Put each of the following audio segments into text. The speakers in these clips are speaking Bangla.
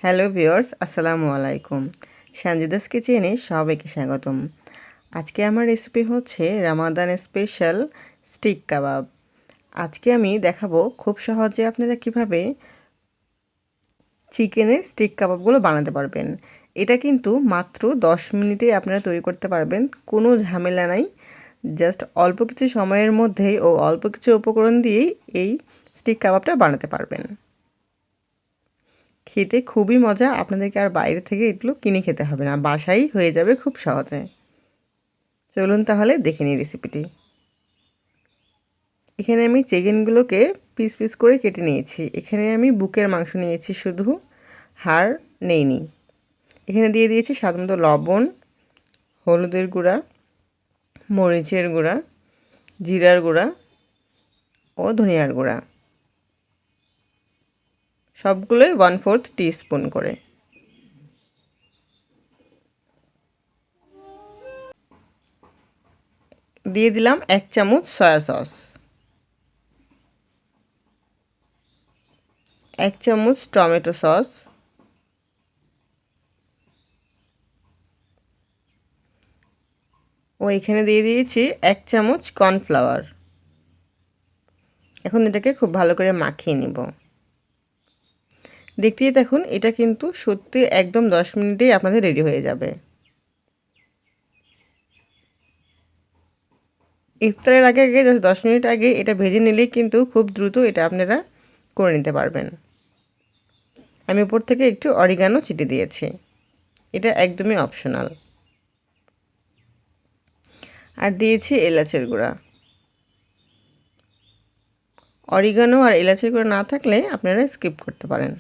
হ্যালো ভিউয়ার্স, আসসালামু আলাইকুম। সানজিদাস কিচেনে সবাইকে স্বাগতম। আজকে আমার রেসিপি হচ্ছে রামাদান স্পেশাল স্টিক কাবাব। আজকে আমি দেখাবো খুব সহজে আপনারা কিভাবে চিকেনের স্টিক কাবাবগুলো বানাতে পারবেন। এটা কিন্তু মাত্র 10 মিনিটে আপনারা তৈরি করতে পারবেন, কোনো ঝামেলা নাই। জাস্ট অল্প কিছু সময়ের মধ্যেই ও অল্প কিছু উপকরণ দিয়েই এই স্টিক কাবাবটা বানাতে পারবেন। খেতে খুবই মজা, আপনাদেরকে আর বাইরে থেকে এগুলো কিনে খেতে হবে না, বাসায় হয়ে যাবে খুব সহজে। চলুন তাহলে দেখে নিই রেসিপিটি। এখানে আমি চিকেনগুলোকে পিস পিস করে কেটে নিয়েছি। এখানে আমি বুকের মাংস নিয়েছি, শুধু হাড় নেইনি। এখানে দিয়ে দিয়েছি স্বাদমতো লবণ, হলুদের গুঁড়া, মরিচের গুঁড়া, জিরার গুঁড়া ও ধনিয়ার গুঁড়া, সবগুলোই 1/4 টিস্পুন করে। দিয়ে দিলাম 1 চামচ সয়া সস, 1 চামচ টমেটো সস, ও এখানে দিয়ে দিয়েছি 1 চামচ কর্নফ্লাওয়ার। এখন এটাকে খুব ভালো করে মাখিয়ে নিব। দেখতেই দেখুন, এটা কিন্তু সত্যি একদম 10 মিনিটেই আপনাদের রেডি হয়ে যাবে। ইফতারের আগে আগে 10 মিনিট আগে এটা ভেজে নিলেই কিন্তু খুব দ্রুত এটা আপনারা করে নিতে পারবেন। আমি উপর থেকে একটু অরিগানো ছিটিয়ে দিয়েছি, এটা একদমই অপশনাল। আর দিয়েছি এলাচের গুঁড়া। অরিগানো আর এলাচের গুঁড়া না থাকলে আপনারা স্কিপ করতে পারেন।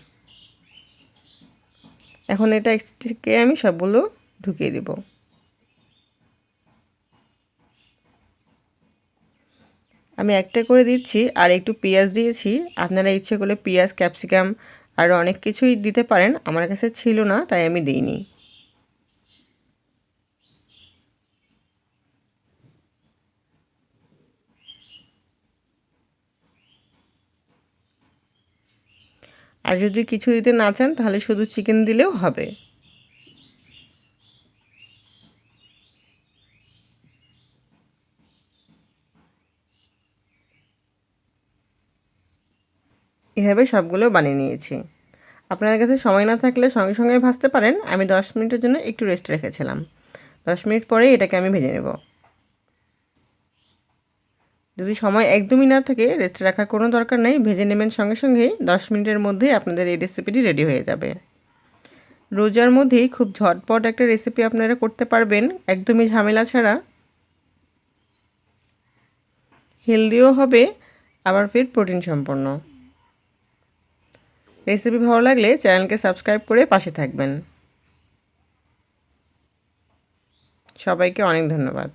এখন এটা স্টিকে আমি সবগুলো ঢুকিয়ে দিব। আমি একটা করে দিচ্ছি, আর একটু পেঁয়াজ দিয়েছি। আপনারা ইচ্ছে করলে পেঁয়াজ, ক্যাপসিকাম আরও অনেক কিছুই দিতে পারেন, আমার কাছে ছিল না তাই আমি দিইনি। আর যদি কিছু দিতে না চান তাহলে শুধু চিকেন দিলেও হবে। এভাবে সবগুলো বানিয়ে নিয়েছি। আপনাদের কাছে সময় না থাকলে সঙ্গে সঙ্গে ভাজতে পারেন। আমি 10 মিনিটের জন্য একটু রেস্ট রেখেছিলাম। 10 মিনিট পরে এটাকে আমি ভেজে নেব। যদি সময় একদমই না থাকে, রেস্টে রাখার কোনো দরকার নেই, ভেজে নেবেন সঙ্গে সঙ্গেই। 10 মিনিটের মধ্যেই আপনাদের এই রেসিপিটি রেডি হয়ে যাবে। রোজার মধ্যেই খুব ঝটপট একটা রেসিপি আপনারা করতে পারবেন, একদমই ঝামেলা ছাড়া। হেলদিও হবে, আবার ফির প্রোটিন সম্পন্ন। রেসিপি ভালো লাগলে চ্যানেলকে সাবস্ক্রাইব করে পাশে থাকবেন। সবাইকে অনেক ধন্যবাদ।